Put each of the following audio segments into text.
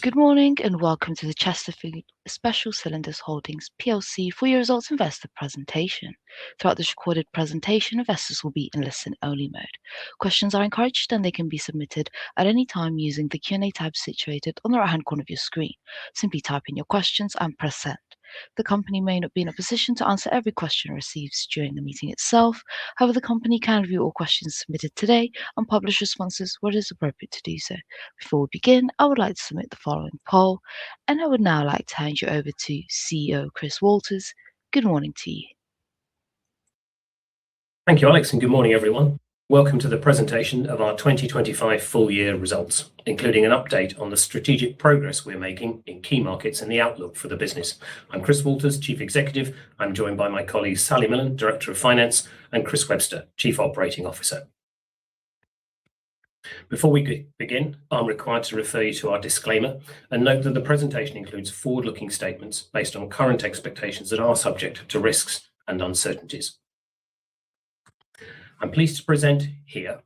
Good morning and welcome to the Chesterfield Special Cylinders Holdings PLC full year results investor presentation. Throughout this recorded presentation, investors will be in listen-only mode. Questions are encouraged and they can be submitted at any time using the Q&A tab situated on the right-hand corner of your screen. Simply type in your questions and press send. The company may not be in a position to answer every question received during the meeting itself. However, the company can review all questions submitted today and publish responses where it is appropriate to do so. Before we begin, I would like to submit the following poll, and I would now like to hand you over to CEO Chris Walters. Good morning to you. Thank you, Alex, and good morning, everyone. Welcome to the presentation of our 2025 full year results, including an update on the strategic progress we're making in key markets and the outlook for the business. I'm Chris Walters, Chief Executive. I'm joined by my colleagues Sally Millen, Director of Finance, and Chris Webster, Chief Operating Officer. Before we begin, I'm required to refer you to our disclaimer and note that the presentation includes forward-looking statements based on current expectations that are subject to risks and uncertainties. I'm pleased to present here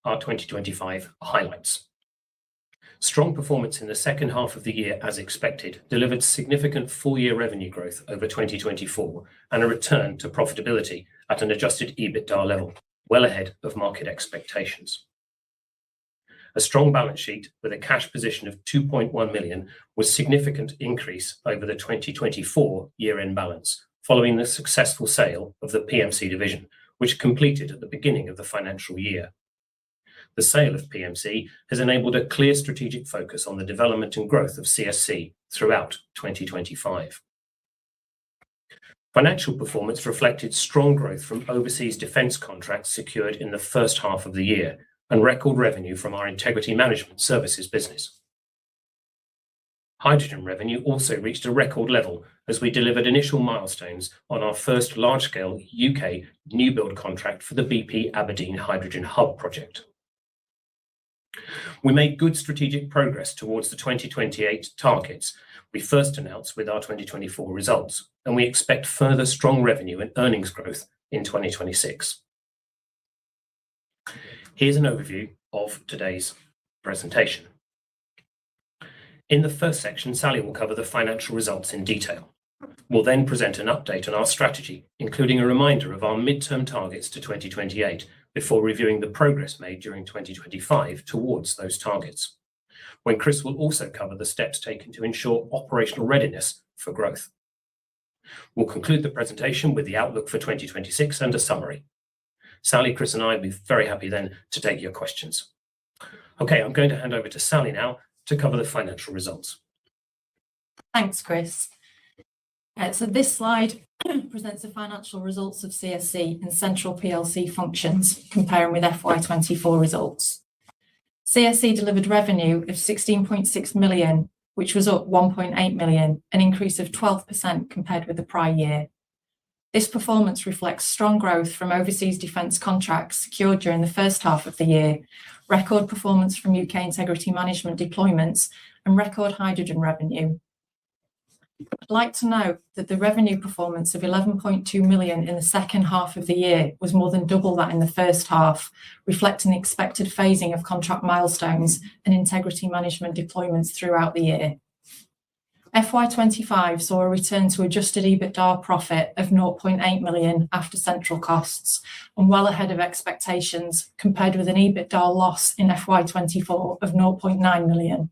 our 2025 highlights. Strong performance in the second half of the year, as expected, delivered significant full-year revenue growth over 2024 and a return to profitability at an adjusted EBITDA level, well ahead of market expectations. A strong balance sheet with a cash position of 2.1 million was a significant increase over the 2024 year-end balance, following the successful sale of the PMC division, which completed at the beginning of the financial year. The sale of PMC has enabled a clear strategic focus on the development and growth of CSC throughout 2025. Financial performance reflected strong growth from overseas defence contracts secured in the first half of the year and record revenue from our integrity management services business. Hydrogen revenue also reached a record level as we delivered initial milestones on our first large-scale UK new build contract for the BP Aberdeen hydrogen hub project. We made good strategic progress towards the 2028 targets we first announced with our 2024 results, and we expect further strong revenue and earnings growth in 2026. Here's an overview of today's presentation. In the first section, Sally will cover the financial results in detail. We'll then present an update on our strategy, including a reminder of our midterm targets to 2028, before reviewing the progress made during 2025 towards those targets, when Chris will also cover the steps taken to ensure operational readiness for growth. We'll conclude the presentation with the outlook for 2026 and a summary. Sally, Chris and I will be very happy then to take your questions. Okay, I'm going to hand over to Sally now to cover the financial results. Thanks, Chris. So this slide presents the financial results of CSC and central PLC functions, comparing with FY24 results. CSC delivered revenue of 16.6 million, which was up 1.8 million, an increase of 12% compared with the prior year. This performance reflects strong growth from overseas defence contracts secured during the first half of the year, record performance from UK integrity management deployments, and record hydrogen revenue. I'd like to note that the revenue performance of 11.2 million in the second half of the year was more than double that in the first half, reflecting the expected phasing of contract milestones and integrity management deployments throughout the year. FY25 saw a return to adjusted EBITDA profit of 0.8 million after central costs, and well ahead of expectations, compared with an EBITDA loss in FY24 of 0.9 million.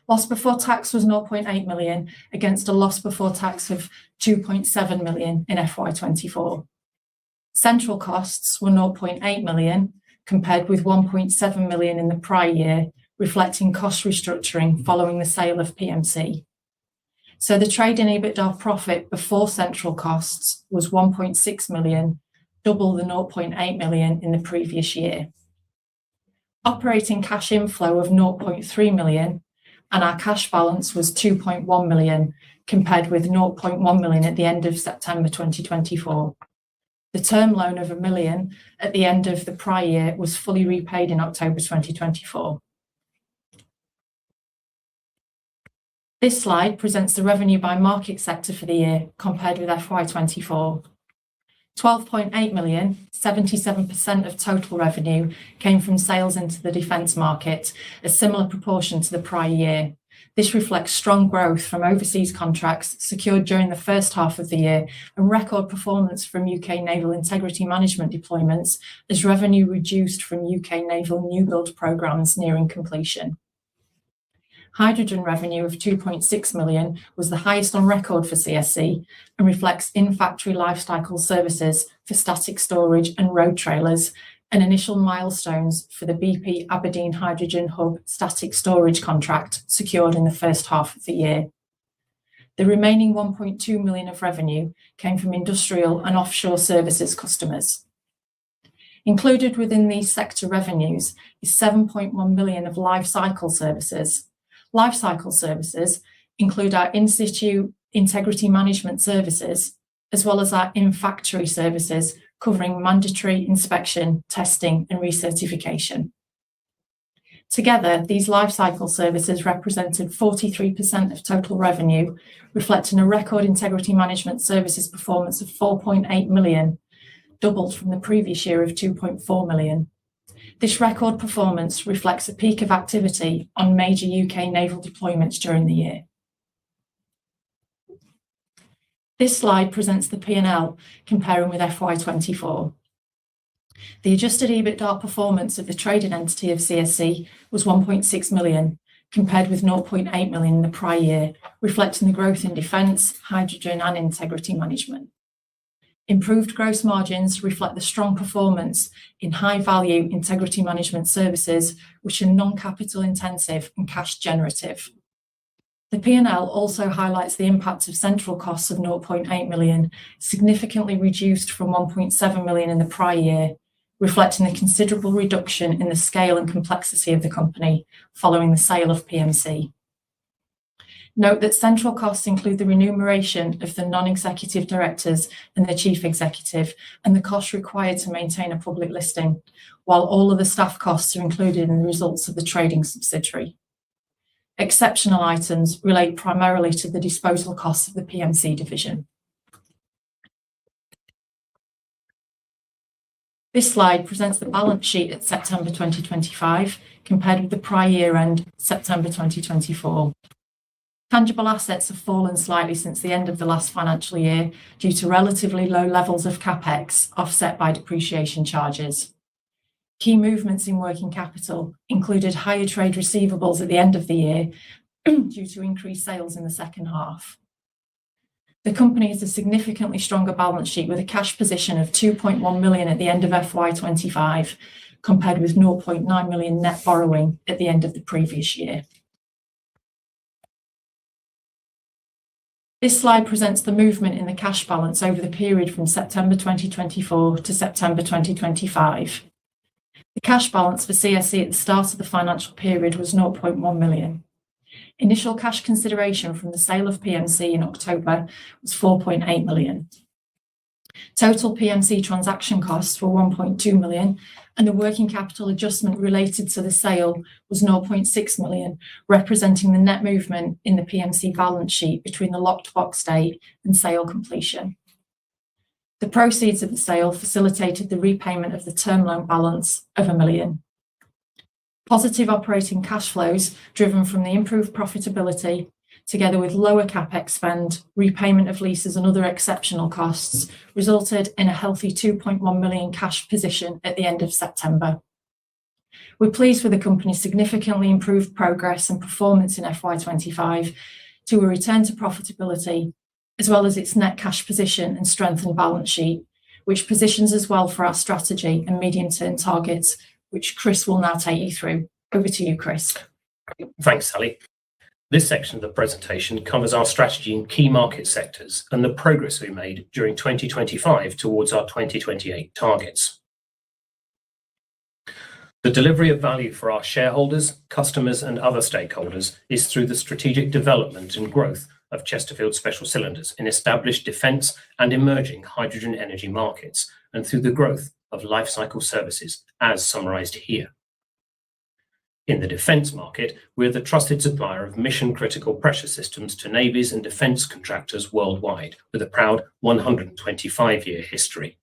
Loss before tax was 0.8 million against a loss before tax of 2.7 million in FY24. Central costs were 0.8 million compared with 1.7 million in the prior year, reflecting cost restructuring following the sale of PMC. So the trading EBITDA profit before central costs was 1.6 million, double the 0.8 million in the previous year. Operating cash inflow of 0.3 million, and our cash balance was 2.1 million, compared with 0.1 million at the end of September 2024. The term loan of 1 million at the end of the prior year was fully repaid in October 2024. This slide presents the revenue by market sector for the year compared with FY24. £12.8 million, 77% of total revenue, came from sales into the defence market, a similar proportion to the prior year. This reflects strong growth from overseas contracts secured during the first half of the year and record performance from UK naval integrity management deployments as revenue reduced from UK naval new build programmes nearing completion. Hydrogen revenue of £2.6 million was the highest on record for CSC and reflects in-factory lifecycle services for static storage and road trailers and initial milestones for the BP Aberdeen Hydrogen Hub static storage contract secured in the first half of the year. The remaining £1.2 million of revenue came from industrial and offshore services customers. Included within these sector revenues is £7.1 million of lifecycle services. Lifecycle services include our in-situ integrity management services, as well as our in-factory services covering mandatory inspection, testing and recertification. Together, these lifecycle services represented 43% of total revenue, reflecting a record integrity management services performance of £4.8 million, doubled from the previous year of £2.4 million. This record performance reflects a peak of activity on major UK naval deployments during the year. This slide presents the P&L comparing with FY24. The adjusted EBITDA performance of the trading entity of CSC was £1.6 million, compared with £0.8 million in the prior year, reflecting the growth in defence, hydrogen and integrity management. Improved gross margins reflect the strong performance in high-value integrity management services, which are non-capital intensive and cash generative. The P&L also highlights the impact of central costs of £0.8 million, significantly reduced from £1.7 million in the prior year, reflecting the considerable reduction in the scale and complexity of the company following the sale of PMC. Note that central costs include the remuneration of the non-executive directors and the chief executive and the costs required to maintain a public listing, while all of the staff costs are included in the results of the trading subsidiary. Exceptional items relate primarily to the disposal costs of the PMC division. This slide presents the balance sheet at September 2025 compared with the prior year end, September 2024. Tangible assets have fallen slightly since the end of the last financial year due to relatively low levels of CapEx offset by depreciation charges. Key movements in working capital included higher trade receivables at the end of the year due to increased sales in the second half. The company has a significantly stronger balance sheet with a cash position of £2.1 million at the end of FY25, compared with £0.9 million net borrowing at the end of the previous year. This slide presents the movement in the cash balance over the period from September 2024 to September 2025. The cash balance for CSC at the start of the financial period was £0.1 million. Initial cash consideration from the sale of PMC in October was £4.8 million. Total PMC transaction costs were £1.2 million, and the working capital adjustment related to the sale was £0.6 million, representing the net movement in the PMC balance sheet between the locked box date and sale completion. The proceeds of the sale facilitated the repayment of the term loan balance of £1 million. Positive operating cash flows driven from the improved profitability, together with lower CapEx spend, repayment of leases and other exceptional costs, resulted in a healthy £2.1 million cash position at the end of September. We're pleased with the company's significantly improved progress and performance in FY25 to a return to profitability, as well as its net cash position and strengthened balance sheet, which positions us well for our strategy and medium-term targets, which Chris will now take you through. Over to you, Chris. Thanks, Sally. This section of the presentation covers our strategy in key market sectors and the progress we made during 2025 towards our 2028 targets. The delivery of value for our shareholders, customers and other stakeholders is through the strategic development and growth of Chesterfield Special Cylinders in established defence and emerging hydrogen energy markets, and through the growth of lifecycle services, as summarised here. In the defence market, we're the trusted supplier of mission-critical pressure systems to navies and defence contractors worldwide, with a proud 125-year history.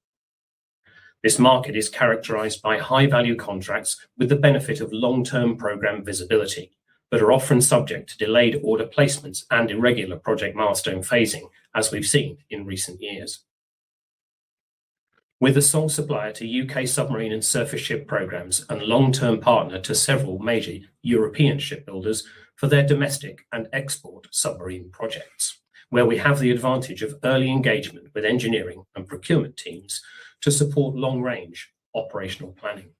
This market is characterized by high-value contracts with the benefit of long-term program visibility, but are often subject to delayed order placements and irregular project milestone phasing, as we've seen in recent years. We're the sole supplier to UK submarine and surface ship programs and long-term partner to several major European shipbuilders for their domestic and export submarine projects, where we have the advantage of early engagement with engineering and procurement teams to support long-range operational planning.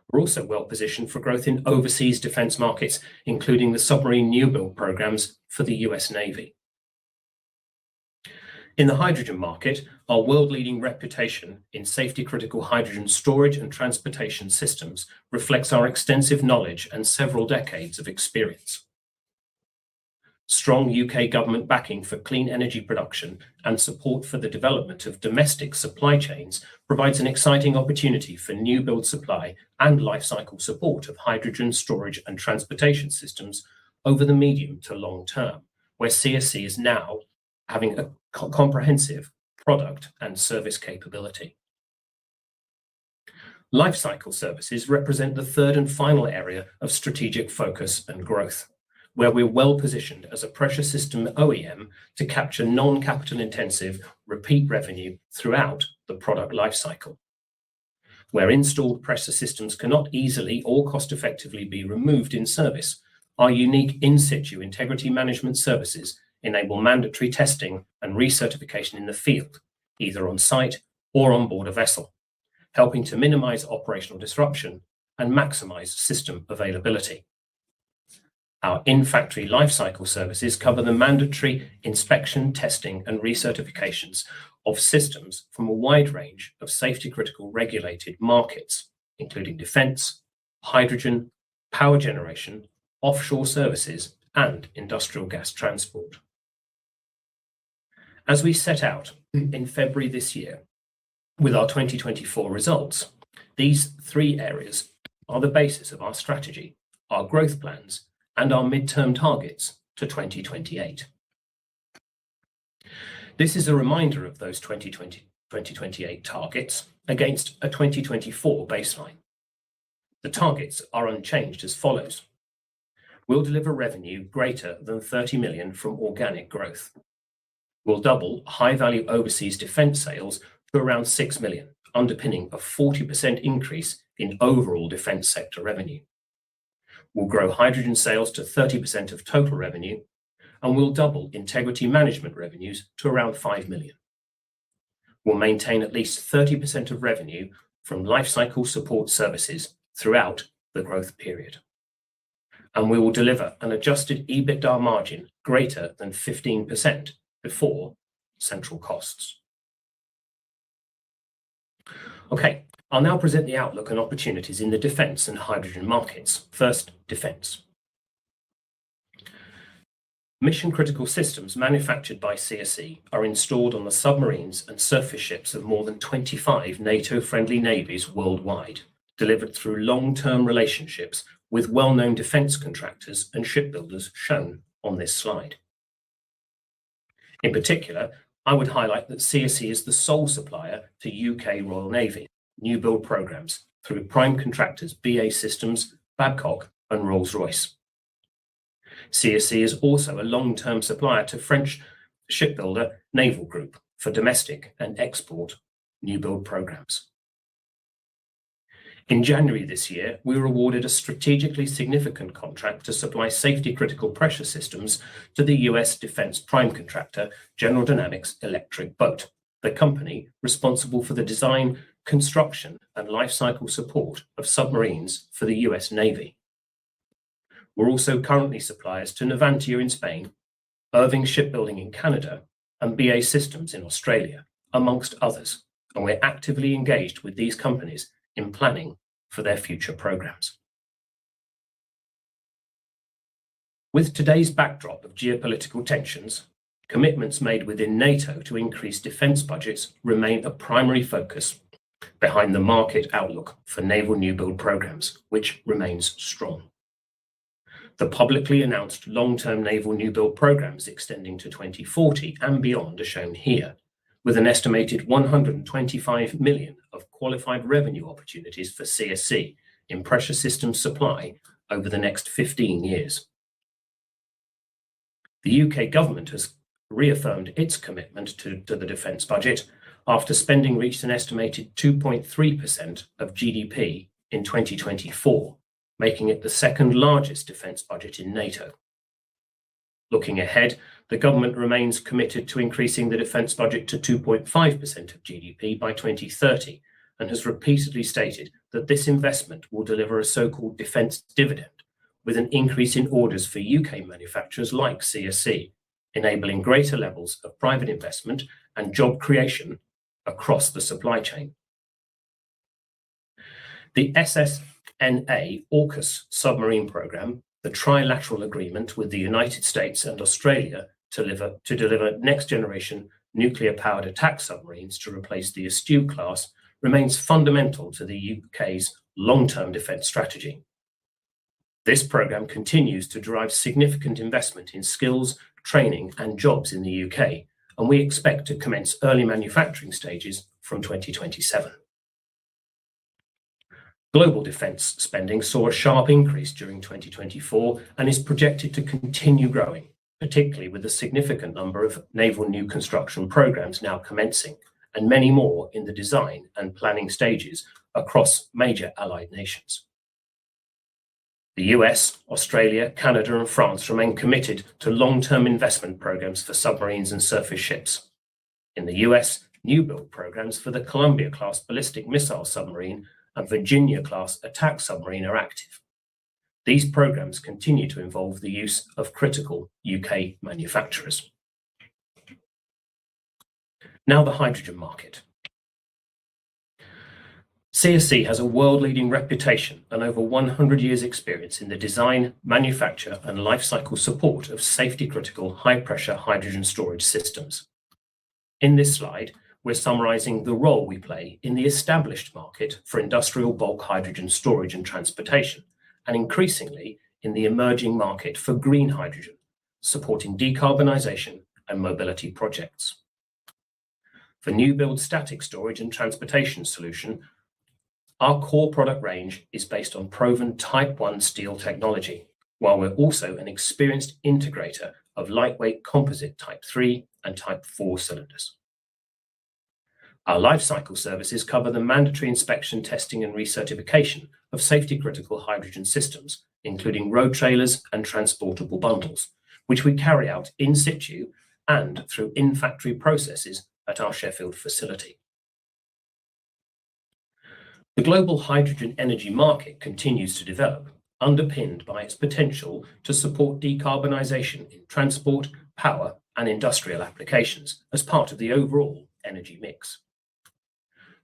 We're also well positioned for growth in overseas defence markets, including the submarine new build programs for the US Navy. In the hydrogen market, our world-leading reputation in safety-critical hydrogen storage and transportation systems reflects our extensive knowledge and several decades of experience. Strong UK government backing for clean energy production and support for the development of domestic supply chains provides an exciting opportunity for new build supply and lifecycle support of hydrogen storage and transportation systems over the medium to long term, where CSC is now having a comprehensive product and service capability. Lifecycle services represent the third and final area of strategic focus and growth, where we're well positioned as a pressure system OEM to capture non-capital intensive repeat revenue throughout the product lifecycle. Where installed pressure systems cannot easily or cost effectively be removed in service, our unique in situ integrity management services enable mandatory testing and recertification in the field, either on site or on board a vessel, helping to minimize operational disruption and maximize system availability. Our in-factory lifecycle services cover the mandatory inspection, testing, and recertifications of systems from a wide range of safety-critical regulated markets, including defence, hydrogen, power generation, offshore services, and industrial gas transport. As we set out in February this year with our 2024 results, these three areas are the basis of our strategy, our growth plans, and our midterm targets to 2028. This is a reminder of those 2028 targets against a 2024 baseline. The targets are unchanged as follows. We'll deliver revenue greater than 30 million from organic growth. We'll double high-value overseas defence sales to around 6 million, underpinning a 40% increase in overall defence sector revenue. We'll grow hydrogen sales to 30% of total revenue, and we'll double integrity management revenues to around 5 million. We'll maintain at least 30% of revenue from lifecycle support services throughout the growth period. And we will deliver an adjusted EBITDA margin greater than 15% before central costs. Okay, I'll now present the outlook and opportunities in the defence and hydrogen markets. First, defence. Mission-critical systems manufactured by CSC are installed on the submarines and surface ships of more than 25 NATO-friendly navies worldwide, delivered through long-term relationships with well-known defence contractors and shipbuilders shown on this slide. In particular, I would highlight that CSC is the sole supplier to UK Royal Navy new build programs through prime contractors BAE Systems, Babcock and Rolls-Royce. CSC is also a long-term supplier to French shipbuilder Naval Group for domestic and export new build programs. In January this year, we were awarded a strategically significant contract to supply safety-critical pressure systems to the US defence prime contractor General Dynamics Electric Boat, the company responsible for the design, construction and lifecycle support of submarines for the US Navy. We're also currently suppliers to Navantia in Spain, Irving Shipbuilding in Canada, and BAE Systems in Australia, amongst others, and we're actively engaged with these companies in planning for their future programs. With today's backdrop of geopolitical tensions, commitments made within NATO to increase defence budgets remain a primary focus behind the market outlook for naval new build programs, which remains strong. The publicly announced long-term naval new build programs extending to 2040 and beyond are shown here, with an estimated 125 million of qualified revenue opportunities for CSC in pressure systems supply over the next 15 years. The UK government has reaffirmed its commitment to the defence budget after spending reached an estimated 2.3% of GDP in 2024, making it the second largest defence budget in NATO. Looking ahead, the government remains committed to increasing the defence budget to 2.5% of GDP by 2030 and has repeatedly stated that this investment will deliver a so-called defence dividend, with an increase in orders for UK manufacturers like CSC, enabling greater levels of private investment and job creation across the supply chain. The SSNA AUKUS submarine programme, the trilateral agreement with the United States and Australia to deliver next-generation nuclear-powered attack submarines to replace the Astute class, remains fundamental to the UK's long-term defence strategy. This programme continues to drive significant investment in skills, training and jobs in the UK, and we expect to commence early manufacturing stages from 2027. Global defence spending saw a sharp increase during 2024 and is projected to continue growing, particularly with a significant number of naval new construction programmes now commencing, and many more in the design and planning stages across major allied nations. The US, Australia, Canada and France remain committed to long-term investment programmes for submarines and surface ships. In the US, new build programmes for the Columbia-class ballistic missile submarine and Virginia-class attack submarine are active. These programmes continue to involve the use of critical UK manufacturers. Now the hydrogen market. CSC has a world-leading reputation and over 100 years' experience in the design, manufacture and lifecycle support of safety-critical high-pressure hydrogen storage systems. In this slide, we're summarising the role we play in the established market for industrial bulk hydrogen storage and transportation, and increasingly in the emerging market for green hydrogen, supporting decarbonisation and mobility projects. For new build static storage and transportation solution, our core product range is based on proven Type 1 steel technology, while we're also an experienced integrator of lightweight composite Type 3 and Type 4 cylinders. Our lifecycle services cover the mandatory inspection, testing and recertification of safety-critical hydrogen systems, including road trailers and transportable bundles, which we carry out in situ and through in-factory processes at our Sheffield facility. The global hydrogen energy market continues to develop, underpinned by its potential to support decarbonisation in transport, power and industrial applications as part of the overall energy mix.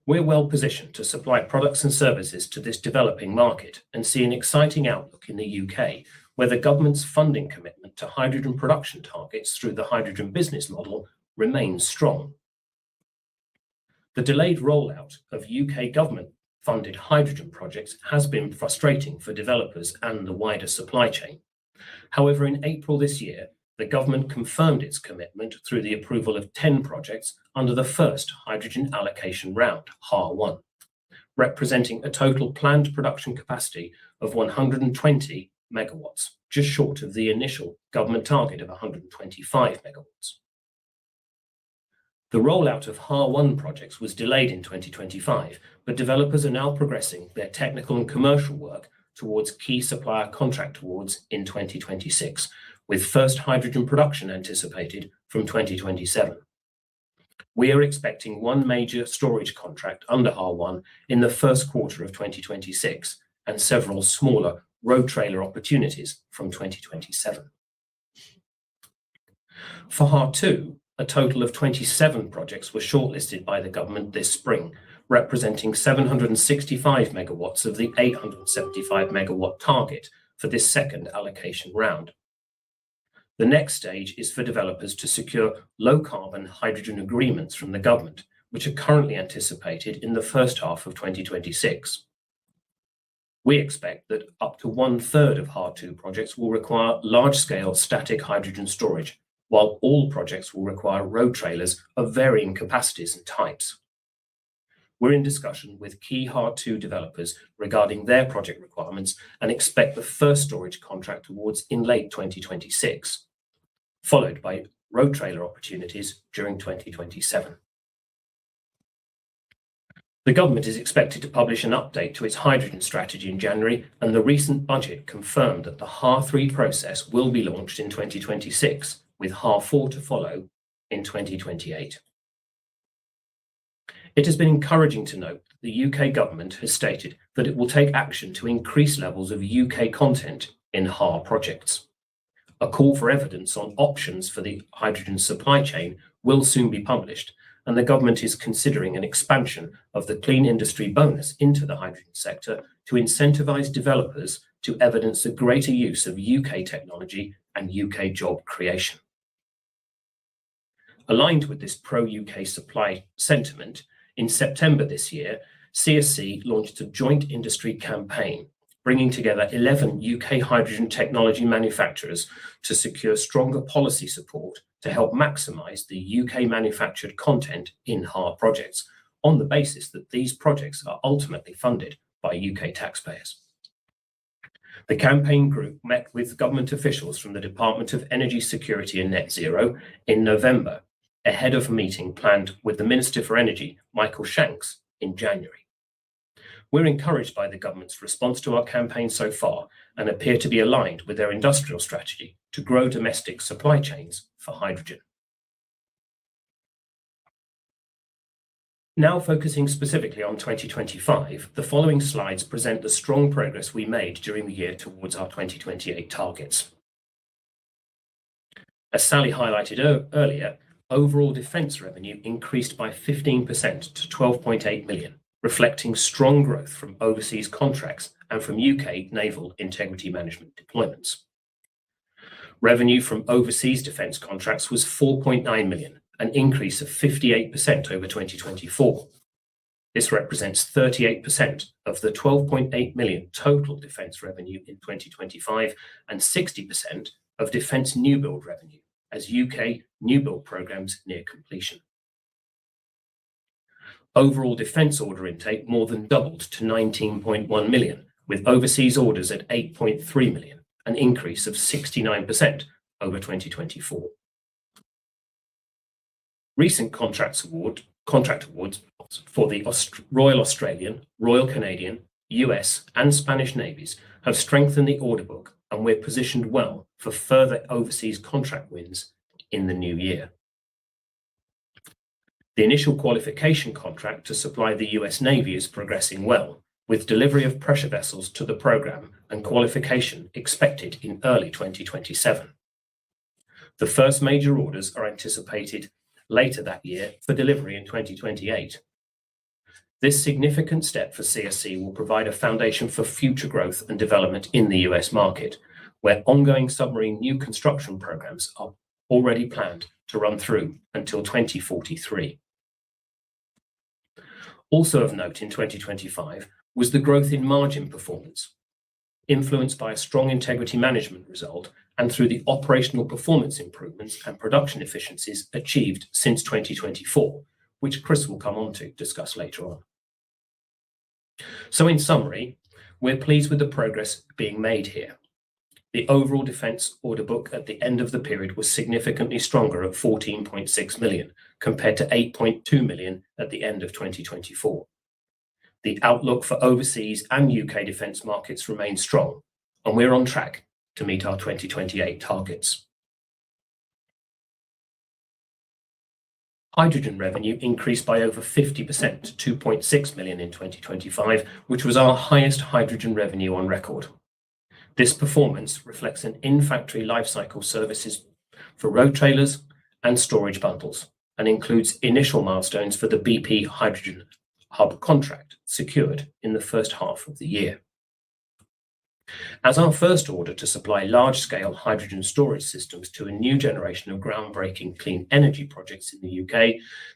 We're well positioned to supply products and services to this developing market and see an exciting outlook in the UK, where the government's funding commitment to hydrogen production targets through the hydrogen business model remains strong. The delayed rollout of UK government-funded hydrogen projects has been frustrating for developers and the wider supply chain. However, in April this year, the government confirmed its commitment through the approval of 10 projects under the first hydrogen allocation round, HAR1, representing a total planned production capacity of 120 megawatts, just short of the initial government target of 125 megawatts. The rollout of HAR1 projects was delayed in 2025, but developers are now progressing their technical and commercial work towards key supplier contract awards in 2026, with first hydrogen production anticipated from 2027. We are expecting one major storage contract under HAR1 in the first quarter of 2026 and several smaller road trailer opportunities from 2027. For HAR2, a total of 27 projects were shortlisted by the government this spring, representing 765 megawatts of the 875 megawatt target for this second allocation round. The next stage is for developers to secure low-carbon hydrogen agreements from the government, which are currently anticipated in the first half of 2026. We expect that up to one-third of HAR2 projects will require large-scale static hydrogen storage, while all projects will require road trailers of varying capacities and types. We're in discussion with key Hard2 developers regarding their project requirements and expect the first storage contract awards in late 2026, followed by road trailer opportunities during 2027. The government is expected to publish an update to its hydrogen strategy in January, and the recent budget confirmed that the HAR3 process will be launched in 2026, with HAR4 to follow in 2028. It has been encouraging to note that the UK government has stated that it will take action to increase levels of UK content in HAR projects. A call for evidence on options for the hydrogen supply chain will soon be published, and the government is considering an expansion of the clean industry bonus into the hydrogen sector to incentivise developers to evidence the greater use of UK technology and UK job creation. Aligned with this pro-UK supply sentiment, in September this year, CSC launched a joint industry campaign, bringing together 11 UK hydrogen technology manufacturers to secure stronger policy support to help maximise the UK manufactured content in HAR projects, on the basis that these projects are ultimately funded by UK taxpayers. The campaign group met with government officials from the Department of Energy Security and Net Zero in November, ahead of a meeting planned with the Minister for Energy, Michael Shanks, in January. We're encouraged by the government's response to our campaign so far and appear to be aligned with their industrial strategy to grow domestic supply chains for hydrogen. Now focusing specifically on 2025, the following slides present the strong progress we made during the year towards our 2028 targets. As Sally highlighted earlier, overall defence revenue increased by 15% to 12.8 million, reflecting strong growth from overseas contracts and from UK naval integrity management deployments. Revenue from overseas defence contracts was 4.9 million, an increase of 58% over 2024. This represents 38% of the 12.8 million total defence revenue in 2025 and 60% of defence new build revenue, as UK new build programmes near completion. Overall defence order intake more than doubled to 19.1 million, with overseas orders at 8.3 million, an increase of 69% over 2024. Recent contract awards for the Royal Australian, Royal Canadian, US and Spanish navies have strengthened the order book, and we're positioned well for further overseas contract wins in the new year. The initial qualification contract to supply the US Navy is progressing well, with delivery of pressure vessels to the programme and qualification expected in early 2027. The first major orders are anticipated later that year for delivery in 2028. This significant step for CSC will provide a foundation for future growth and development in the US market, where ongoing submarine new construction programmes are already planned to run through until 2043. Also of note in 2025 was the growth in margin performance, influenced by a strong integrity management result and through the operational performance improvements and production efficiencies achieved since 2024, which Chris will come on to discuss later on. So in summary, we're pleased with the progress being made here. The overall defence order book at the end of the period was significantly stronger at 14.6 million, compared to 8.2 million at the end of 2024. The outlook for overseas and UK defence markets remains strong, and we're on track to meet our 2028 targets. Hydrogen revenue increased by over 50% to 2.6 million in 2025, which was our highest hydrogen revenue on record. This performance reflects an in-factory lifecycle services for road trailers and storage bundles, and includes initial milestones for the BP Hydrogen Hub contract secured in the first half of the year. As our first order to supply large-scale hydrogen storage systems to a new generation of groundbreaking clean energy projects in the UK,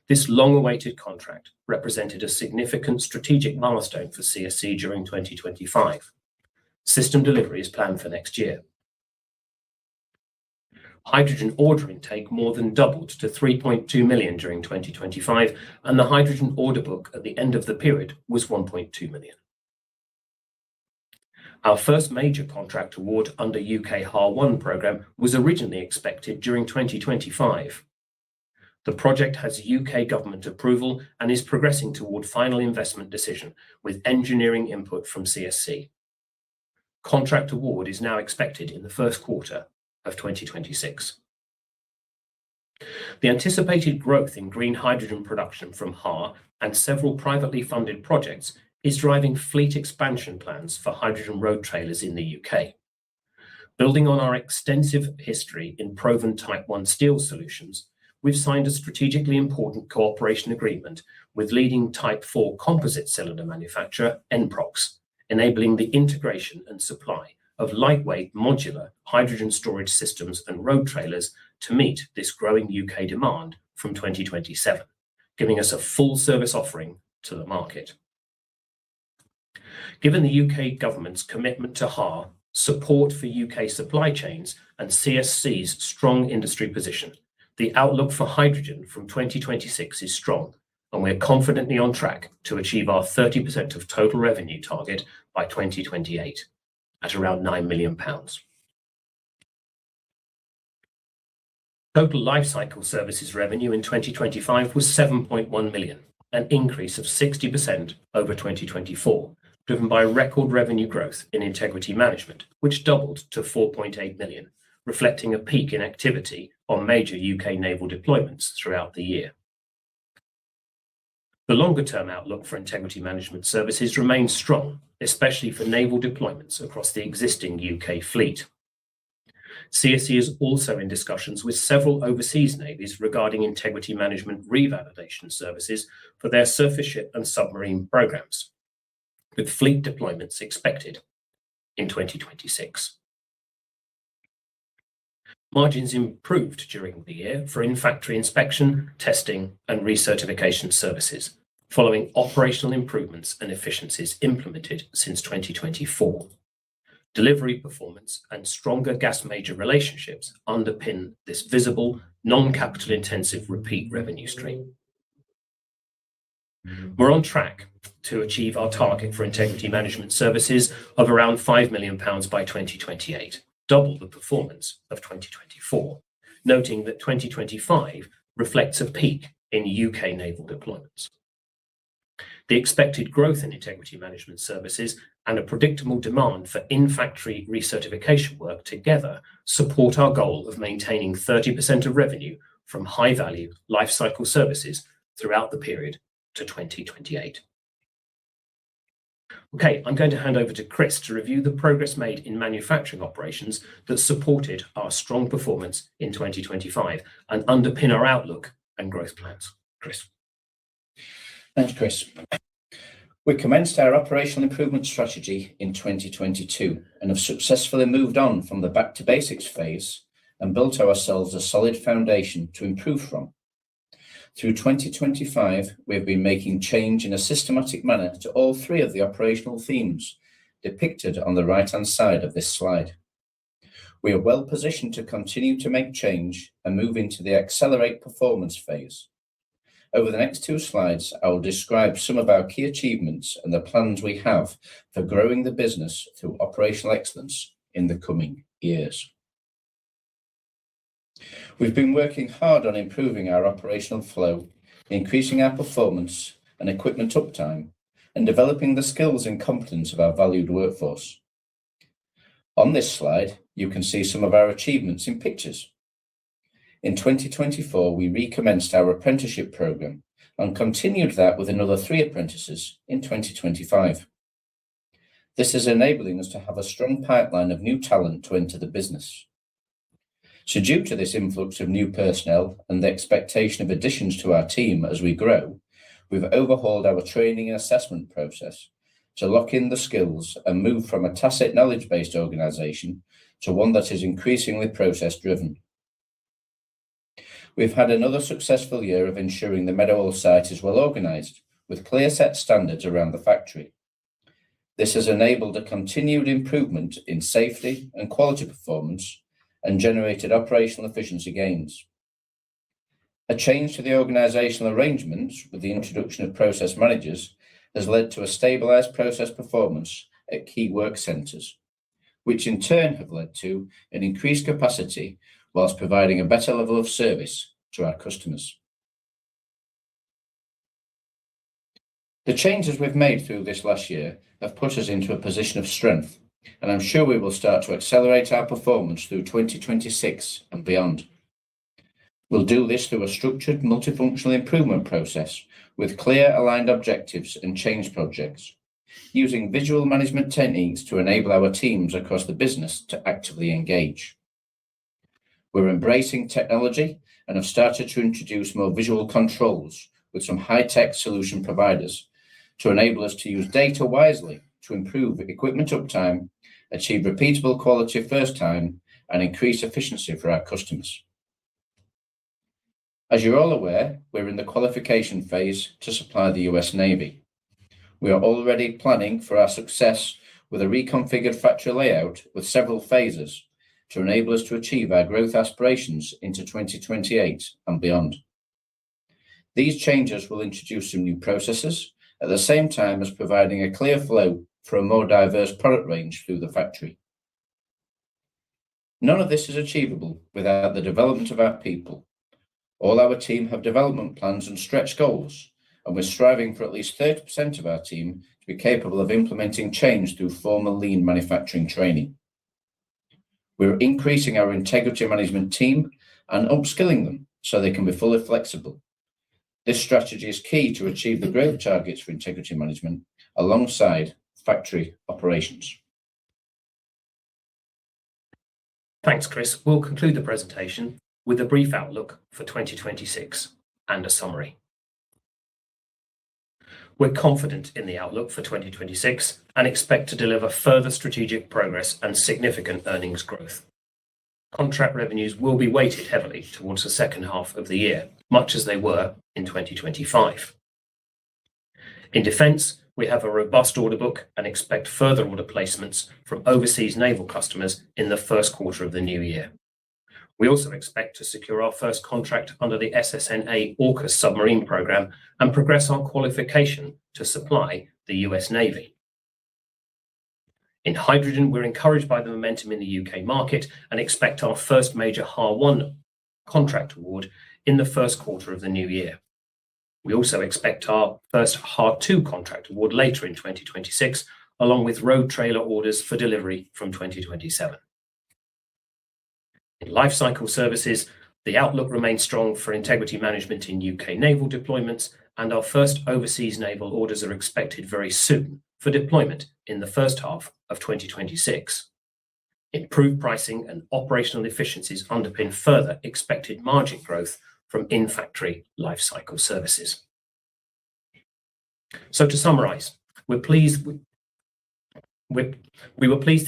this long-awaited contract represented a significant strategic milestone for CSC during 2025. System delivery is planned for next year. hydrogen order intake more than doubled to 3.2 million during 2025, and the hydrogen order book at the end of the period was 1.2 million. Our first major contract award under UK HAR1 programme was originally expected during 2025. The project has UK government approval and is progressing toward final investment decision with engineering input from CSC. Contract award is now expected in the first quarter of 2026. The anticipated growth in green hydrogen production from HAR and several privately funded projects is driving fleet expansion plans for hydrogen road trailers in the UK. Building on our extensive history in proven Type 1 steel solutions, we've signed a strategically important cooperation agreement with leading Type 4 composite cylinder manufacturer Enprox, enabling the integration and supply of lightweight modular hydrogen storage systems and road trailers to meet this growing UK demand from 2027, giving us a full service offering to the market. Given the UK government's commitment to HAR, support for UK supply chains and CSC's strong industry position, the outlook for hydrogen from 2026 is strong, and we're confidently on track to achieve our 30% of total revenue target by 2028 at around £9 million. Total lifecycle services revenue in 2025 was 7.1 million, an increase of 60% over 2024, driven by record revenue growth in integrity management, which doubled to 4.8 million, reflecting a peak in activity on major UK naval deployments throughout the year. The longer-term outlook for integrity management services remains strong, especially for naval deployments across the existing UK fleet. CSC is also in discussions with several overseas navies regarding integrity management revalidation services for their surface ship and submarine programs, with fleet deployments expected in 2026. Margins improved during the year for in-factory inspection, testing, and recertification services, following operational improvements and efficiencies implemented since 2024. Delivery performance and stronger gas major relationships underpin this visible, non-capital intensive repeat revenue stream. We're on track to achieve our target for integrity management services of around £5 million by 2028, double the performance of 2024, noting that 2025 reflects a peak in UK naval deployments. The expected growth in integrity management services and a predictable demand for in-factory recertification work together support our goal of maintaining 30% of revenue from high-value lifecycle services throughout the period to 2028. Okay, I'm going to hand over to Chris to review the progress made in manufacturing operations that supported our strong performance in 2025 and underpin our outlook and growth plans. Chris. Thanks, Chris. We commenced our operational improvement strategy in 2022 and have successfully moved on from the back to basics phase and built ourselves a solid foundation to improve from. Through 2025, we have been making change in a systematic manner to all three of the operational themes depicted on the right-hand side of this slide. We are well positioned to continue to make change and move into the accelerate performance phase. Over the next two slides, I will describe some of our key achievements and the plans we have for growing the business through operational excellence in the coming years. We've been working hard on improving our operational flow, increasing our performance and equipment uptime, and developing the skills and competence of our valued workforce. On this slide, you can see some of our achievements in pictures. In 2024, we recommenced our apprenticeship programme and continued that with another 3 apprentices in 2025. This is enabling us to have a strong pipeline of new talent to enter the business. So due to this influx of new personnel and the expectation of additions to our team as we grow, we've overhauled our training and assessment process to lock in the skills and move from a tacit knowledge-based organisation to one that is increasingly process-driven. We've had another successful year of ensuring the Meadowhall site is well organised, with clear set standards around the factory. This has enabled a continued improvement in safety and quality performance and generated operational efficiency gains. A change to the organisational arrangements with the introduction of process managers has led to a stabilised process performance at key work centres, which in turn have led to an increased capacity whilst providing a better level of service to our customers. The changes we've made through this last year have put us into a position of strength, and I'm sure we will start to accelerate our performance through 2026 and beyond. We'll do this through a structured multifunctional improvement process with clear aligned objectives and change projects, using visual management techniques to enable our teams across the business to actively engage. We're embracing technology and have started to introduce more visual controls with some high-tech solution providers to enable us to use data wisely to improve equipment uptime, achieve repeatable quality first time, and increase efficiency for our customers. As you're all aware, we're in the qualification phase to supply the US Navy. We are already planning for our success with a reconfigured factory layout with several phases to enable us to achieve our growth aspirations into 2028 and beyond. These changes will introduce some new processes at the same time as providing a clear flow for a more diverse product range through the factory. None of this is achievable without the development of our people. All our team have development plans and stretch goals, and we're striving for at least 30% of our team to be capable of implementing change through formal lean manufacturing training. We're increasing our integrity management team and upskilling them so they can be fully flexible. This strategy is key to achieve the growth targets for integrity management alongside factory operations. Thanks, Chris. We'll conclude the presentation with a brief outlook for 2026 and a summary. We're confident in the outlook for 2026 and expect to deliver further strategic progress and significant earnings growth. Contract revenues will be weighted heavily towards the second half of the year, much as they were in 2025. In defence, we have a robust order book and expect further order placements from overseas naval customers in the first quarter of the new year. We also expect to secure our first contract under the SSNA AUKUS submarine programme and progress our qualification to supply the US Navy. In hydrogen, we're encouraged by the momentum in the UK market and expect our first major HAR1 contract award in the first quarter of the new year. We also expect our first HAR2 contract award later in 2026, along with road trailer orders for delivery from 2027. In lifecycle services, the outlook remains strong for integrity management in UK naval deployments, and our first overseas naval orders are expected very soon for deployment in the first half of 2026. Improved pricing and operational efficiencies underpin further expected margin growth from in-factory lifecycle services. So to summarise, we were pleased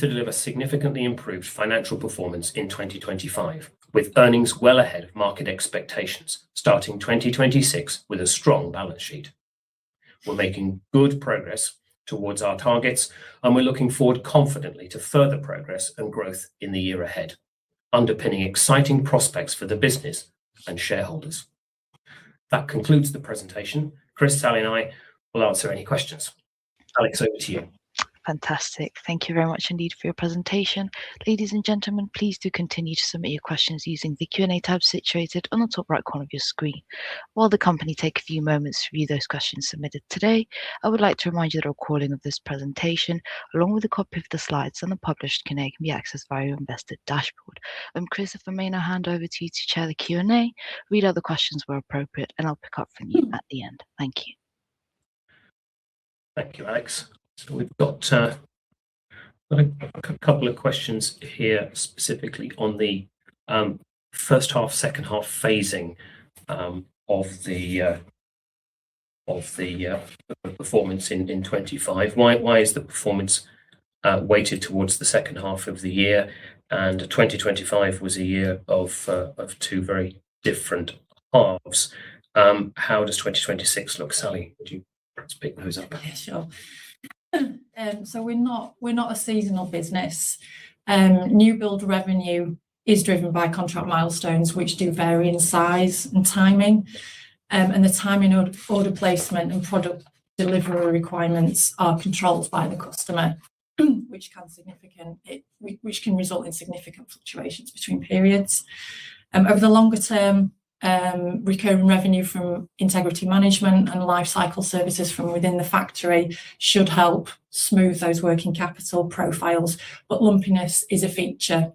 to deliver significantly improved financial performance in 2025, with earnings well ahead of market expectations, starting 2026 with a strong balance sheet. We're making good progress towards our targets, and we're looking forward confidently to further progress and growth in the year ahead, underpinning exciting prospects for the business and shareholders. That concludes the presentation. Chris, Sally and I will answer any questions. Alex, over to you. Fantastic. Thank you very much indeed for your presentation. Ladies and gentlemen, please do continue to submit your questions using the Q&A tab situated on the top right corner of your screen. While the company take a few moments to review those questions submitted today, I would like to remind you that a recording of this presentation, along with a copy of the slides and the published Q&A, can be accessed via your investor dashboard. Chris, if I may now hand over to you to chair the Q&A, read out the questions where appropriate, and I'll pick up from you at the end. Thank you. Thank you, Alex. So we've got a couple of questions here specifically on the first half, second half phasing of the performance in 25. Why is the performance weighted towards the second half of the year? And 2025 was a year of two very different halves. How does 2026 look? Sally, would you perhaps pick those up? Yeah, sure. So we're not a seasonal business. New build revenue is driven by contract milestones, which do vary in size and timing. And the timing of order placement and product delivery requirements are controlled by the customer, which can result in significant fluctuations between periods. Over the longer term, recurring revenue from integrity management and life cycle services from within the factory should help smooth those working capital profiles, but lumpiness is a feature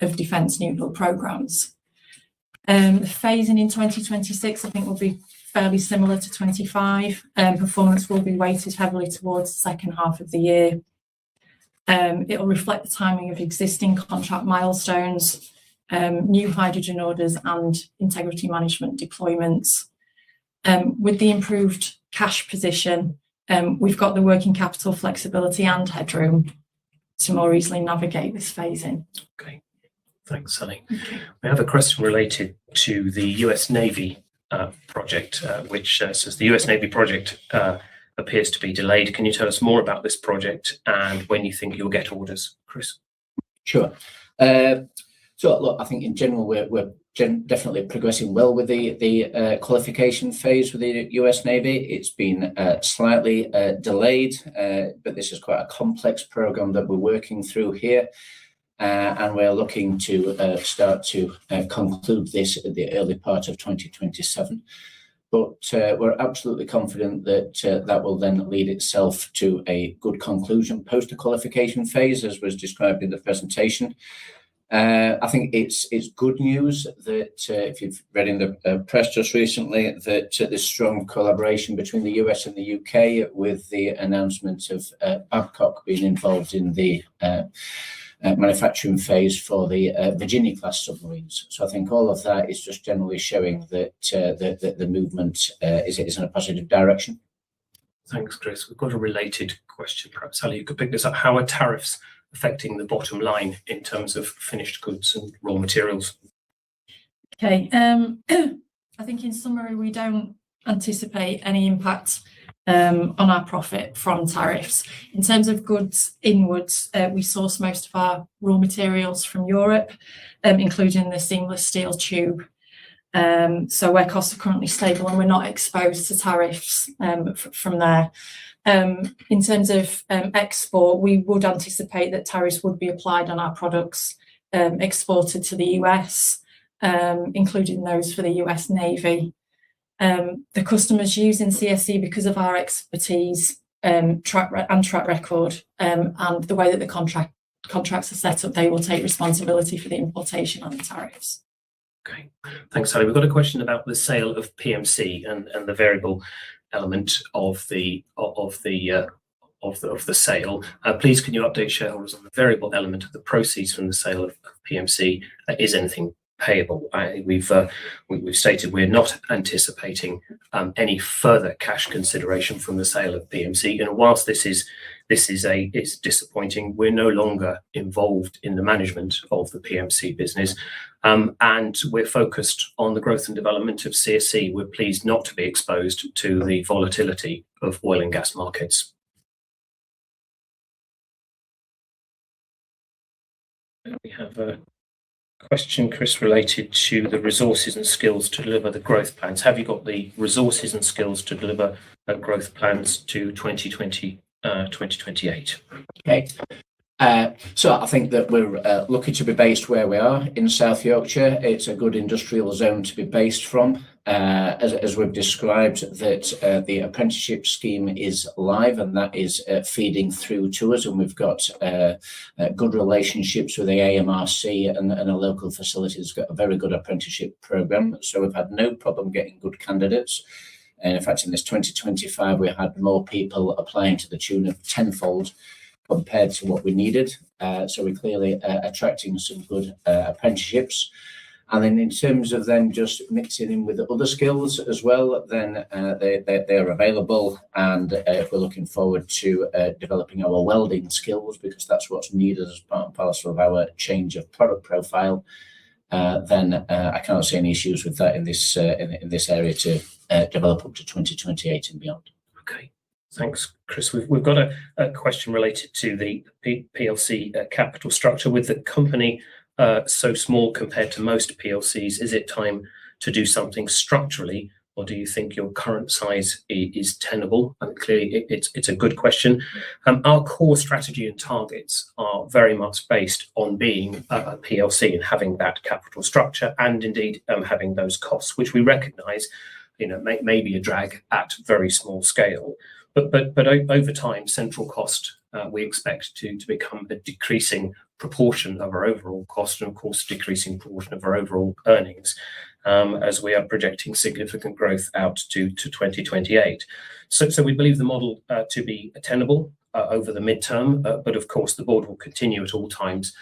of defence new build programmes. The phasing in 2026, I think, will be fairly similar to 25. Performance will be weighted heavily towards the second half of the year. It will reflect the timing of existing contract milestones, new hydrogen orders and integrity management deployments. With the improved cash position, we've got the working capital flexibility and headroom to more easily navigate this phasing. Okay, thanks, Sally. Okay. We have a question related to the US Navy project, which says the US Navy project appears to be delayed. Can you tell us more about this project and when you think you'll get orders, Chris? Sure. So look, I think in general we're definitely progressing well with the qualification phase with the US Navy. It's been slightly delayed, but this is quite a complex program that we're working through here, and we're looking to start to conclude this at the early part of 2027. But we're absolutely confident that that will then lead itself to a good conclusion post the qualification phase, as was described in the presentation. I think it's good news that if you've read in the press just recently that there's strong collaboration between the US and the UK with the announcement of Babcock being involved in the manufacturing phase for the Virginia-class submarines. So I think all of that is just generally showing that the movement is in a positive direction. Thanks, Chris. We've got a related question. Perhaps, Sally, you could pick this up. How are tariffs affecting the bottom line in terms of finished goods and raw materials? Okay, I think in summary, we don't anticipate any impact on our profit from tariffs. In terms of goods inwards, we source most of our raw materials from Europe, including the seamless steel tube. So where costs are currently stable and we're not exposed to tariffs from there. In terms of export, we would anticipate that tariffs would be applied on our products exported to the US, including those for the US Navy. The customers using CSC, because of our expertise, track record, and the way that the contracts are set up, they will take responsibility for the importation and the tariffs. Okay, thanks, Sally. We've got a question about the sale of PMC and the variable element of the sale. Please, can you update shareholders on the variable element of the proceeds from the sale of PMC? Is anything payable? We've stated we're not anticipating any further cash consideration from the sale of PMC, and whilst it's disappointing, we're no longer involved in the management of the PMC business, and we're focused on the growth and development of CSC. We're pleased not to be exposed to the volatility of oil and gas markets. We have a question, Chris, related to the resources and skills to deliver the growth plans. Have you got the resources and skills to deliver growth plans to 2028? Okay. So I think that we're lucky to be based where we are in South Yorkshire. It's a good industrial zone to be based from. As we've described, that the apprenticeship scheme is live and that is feeding through to us, and we've got good relationships with the AMRC and a local facility that's got a very good apprenticeship programme. So we've had no problem getting good candidates. And in fact, in this 2025, we had more people applying to the tune of tenfold compared to what we needed. So we're clearly attracting some good apprenticeships. And then in terms of then just mixing in with the other skills as well, then they're available. And if we're looking forward to developing our welding skills, because that's what's needed as part and parcel of our change of product profile, then I can't see any issues with that in this area to develop up to 2028 and beyond. Okay. Thanks, Chris. We've got a question related to the PLC capital structure. With the company so small compared to most PLCs? Is it time to do something structurally, or do you think your current size is tenable? And clearly, it's a good question. Our core strategy and targets are very much based on being a PLC and having that capital structure, and indeed having those costs, which we recognise, may be a drag at very small scale. But over time, central cost we expect to become a decreasing proportion of our overall cost, and of course, a decreasing proportion of our overall earnings, as we are projecting significant growth out to 2028. So we believe the model to be tenable over the midterm, but of course, the board will continue at all times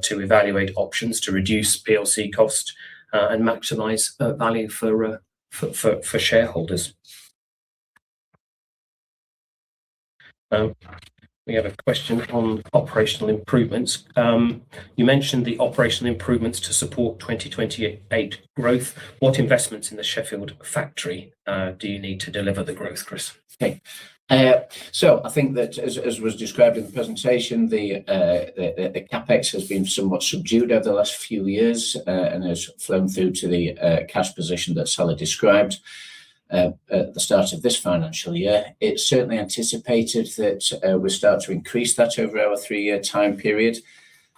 to evaluate options to reduce PLC cost and maximise value for shareholders. We have a question on operational improvements. You mentioned the operational improvements to support 2028 growth. What investments in the Sheffield factory do you need to deliver the growth, Chris? Okay. So I think that, as was described in the presentation, the capex has been somewhat subdued over the last few years and has flown through to the cash position that Sally described at the start of this financial year. It's certainly anticipated that we start to increase that over our 3-year time period.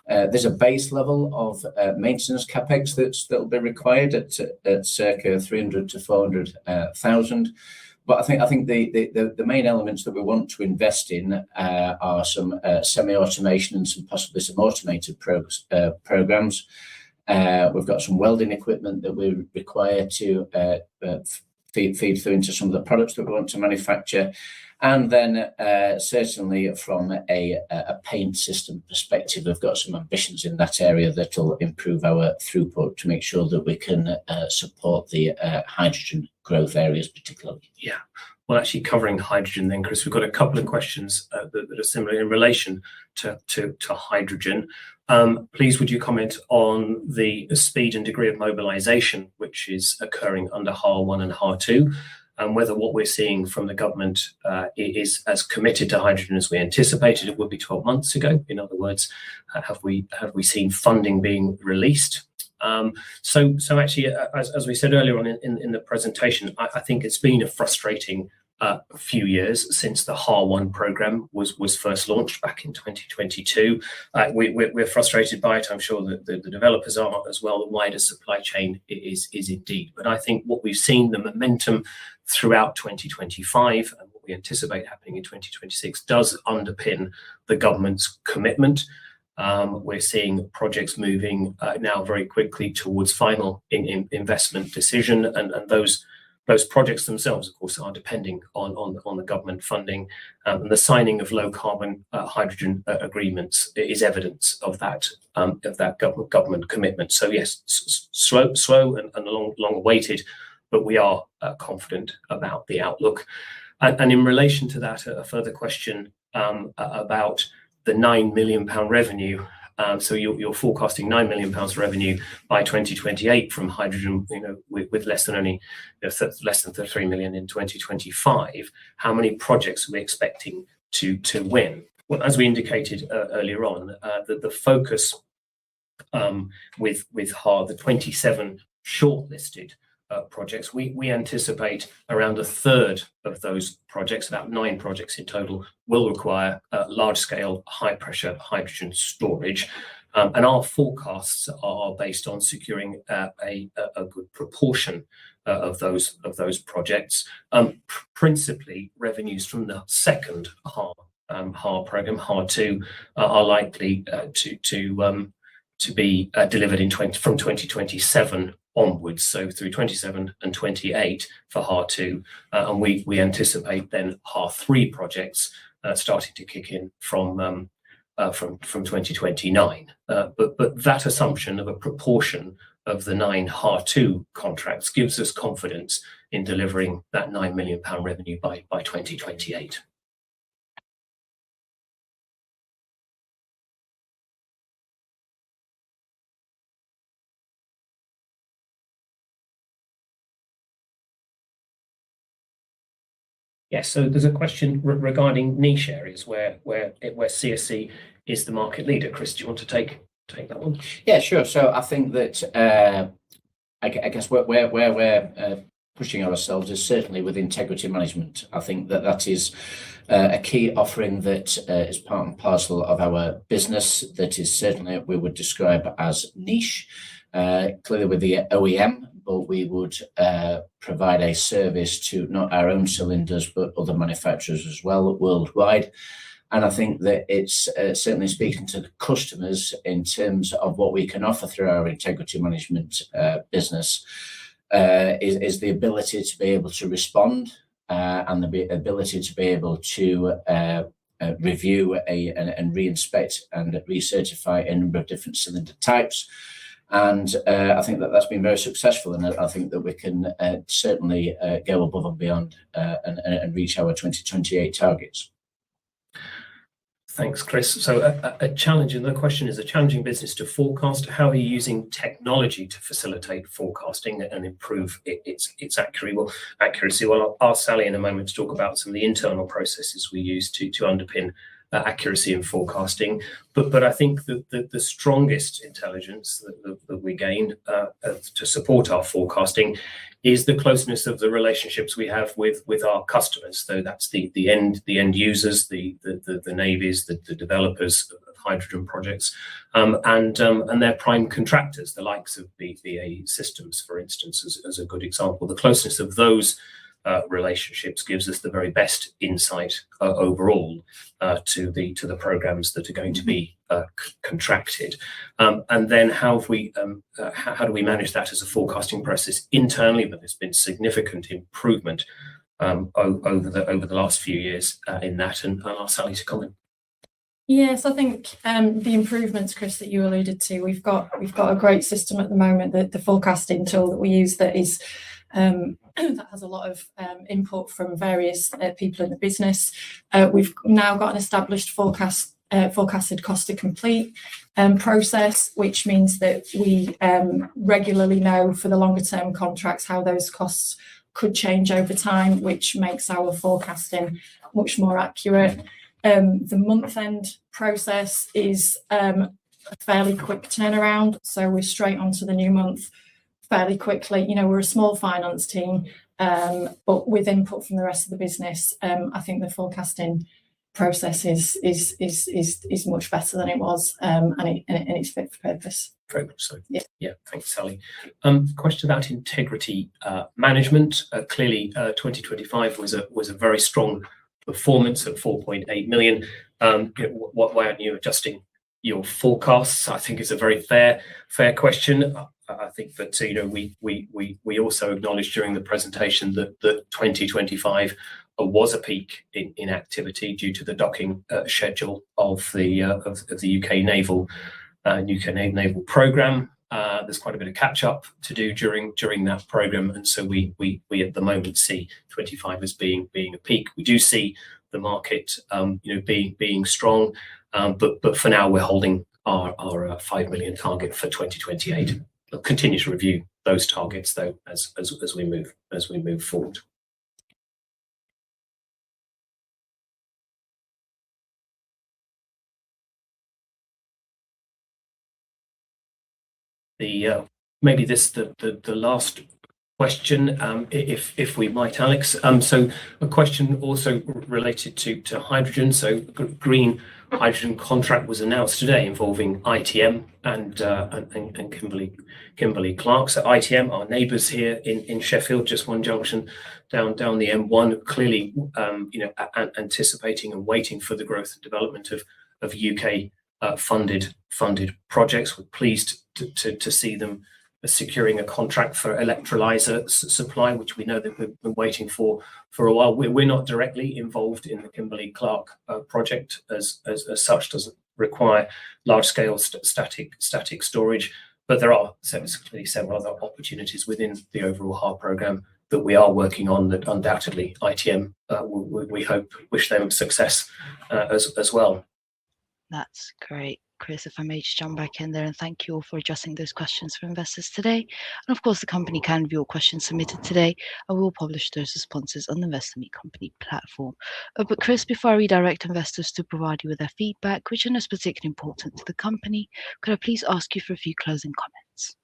There's a base level of maintenance capex that'll be required at circa 300 to 400,000. But I think the main elements that we want to invest in are some semi-automation and possibly some automated programs. We've got some welding equipment that we require to feed through into some of the products that we want to manufacture. And then certainly from a paint system perspective, we've got some ambitions in that area that will improve our throughput to make sure that we can support the hydrogen growth areas particularly. Yeah. Well, actually covering hydrogen then, Chris, we've got a couple of questions that are similar in relation to hydrogen. Please, would you comment on the speed and degree of mobilisation which is occurring under HAR1 and HAR2, and whether what we're seeing from the government is as committed to hydrogen as we anticipated it would be 12 months ago? In other words, have we seen funding being released? So actually, as we said earlier on in the presentation, I think it's been a frustrating few years since the HAR1 programme was first launched back in 2022. We're frustrated by it. I'm sure that the developers are as well. The wider supply chain is indeed. But I think what we've seen, the momentum throughout 2025 and what we anticipate happening in 2026 does underpin the government's commitment. We're seeing projects moving now very quickly towards final investment decision, and those projects themselves, of course, are depending on the government funding, and the signing of low carbon hydrogen agreements is evidence of that government commitment. So yes, slow and long awaited, but we are confident about the outlook. And in relation to that, a further question about the £9 million revenue. So you're forecasting £9 million revenue by 2028 from hydrogen, with less than 3 million in 2025. How many projects are we expecting to win? Well, as we indicated earlier on, the focus with HAR, the 27 shortlisted projects, we anticipate around a third of those projects, about 9 projects in total, will require large-scale, high-pressure hydrogen storage. And our forecasts are based on securing a good proportion of those projects. Principally, revenues from the second HAR programme, HAR2, are likely to be delivered from 2027 onwards, so through 27 and 28 for HAR2, and we anticipate then HAR3 projects starting to kick in from 2029. But that assumption of a proportion of the 9 HAR2 contracts gives us confidence in delivering that £9 million revenue by 2028. Yes, so there's a question regarding niche areas where CSC is the market leader. Chris, do you want to take take that one. Yeah, sure. So I think that I guess where we're pushing ourselves is certainly with integrity management. I think that is a key offering that is part and parcel of our business. That is certainly we would describe as niche. Clearly with the OEM, but we would provide a service to not our own cylinders but other manufacturers as well worldwide. And I think that it's certainly speaking to the customers in terms of what we can offer through our integrity management business is the ability to be able to respond and the ability to be able to review and reinspect and recertify a number of different cylinder types. And I think that's been very successful, and I think that we can certainly go above and beyond and reach our 2028 targets. Thanks, Chris. So a challenge, and the question is, a challenging business to forecast. How are you using technology to facilitate forecasting and improve its accuracy? Well, I'll ask Sally in a moment to talk about some of the internal processes we use to underpin accuracy in forecasting. But I think that the strongest intelligence that we gain to support our forecasting is the closeness of the relationships we have with our customers. So that's the end users, the navies, the developers of hydrogen projects, and their prime contractors, the likes of BA Systems, for instance, as a good example. The closeness of those relationships gives us the very best insight overall to the programs that are going to be contracted, and then how do we manage that as a forecasting process internally? But there's been significant improvement over the last few years in that, and I'll ask Sally to comment. Yes, I think the improvements, Chris, that you alluded to, we've got a great system at the moment, the forecasting tool that we use that is that has a lot of input from various people in the business. We've now got an established forecasted cost to complete process, which means that we regularly know for the longer term contracts how those costs could change over time, which makes our forecasting much more accurate. The month-end process is a fairly quick turnaround, so we're straight onto the new month fairly quickly. You know, we're a small finance team, but with input from the rest of the business, I think the forecasting process is much better than it was, and it's fit for purpose. Very much so. Yeah. Thanks, Sally. Question about integrity management. Clearly, 2025 was a very strong performance at 4.8 million. Why aren't you adjusting your forecasts? I think it's a very fair question. I think that we also acknowledged during the presentation that 2025 was a peak in activity due to the docking schedule of the UK naval program. There's quite a bit of catch up to do during that program, and so we at the moment see 25 as being a peak. We do see the market being strong, but for now we're holding our 5 million target for 2028. We'll continue to review those targets though as we move forward. Maybe the last question, if we might, Alex. So a question also related to hydrogen. So a green hydrogen contract was announced today involving ITM and Kimberly-Clark. So ITM, our neighbours here in Sheffield, just one junction down the M1, clearly anticipating and waiting for the growth and development of UK funded projects. We're pleased to see them securing a contract for electrolyser supply, which we know that we've been waiting for a while. We're not directly involved in the Kimberly-Clark project as such, doesn't require large scale static storage, but there are several other opportunities within the overall HAR programme that we are working on that undoubtedly ITM we wish them success as well. That's great. Chris, if I may just jump back in there and thank you all for addressing those questions for investors today. And of course, the company can view all questions submitted today and we will publish those responses on the Investor Meet Company platform. But Chris, before I redirect investors to provide you with their feedback, which I know is particularly important to the company, could I please ask you for a few closing comments?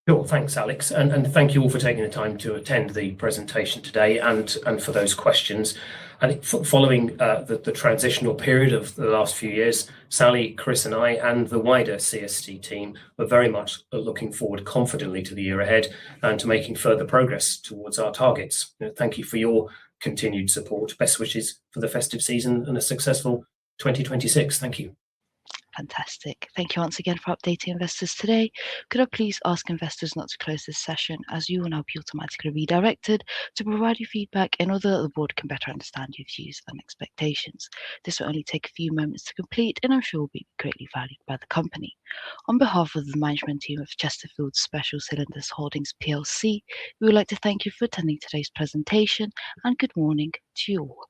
Sure, thanks, Alex, and thank you all for taking the time to attend the presentation today and for those questions. And following the transitional period of the last few years, Sally, Chris, and I, and the wider CST team are very much looking forward confidently to the year ahead and to making further progress towards our targets. Thank you for your continued support. Best wishes for the festive season and a successful 2026. Thank you. Fantastic. Thank you once again for updating investors today. Could I please ask investors not to close this session, as you will now be automatically redirected to provide your feedback in order that the board can better understand your views and expectations. This will only take a few moments to complete and I'm sure will be greatly valued by the company. On behalf of the management team of Chesterfield Special Cylinders Holdings PLC, we would like to thank you for attending today's presentation and good morning to you all.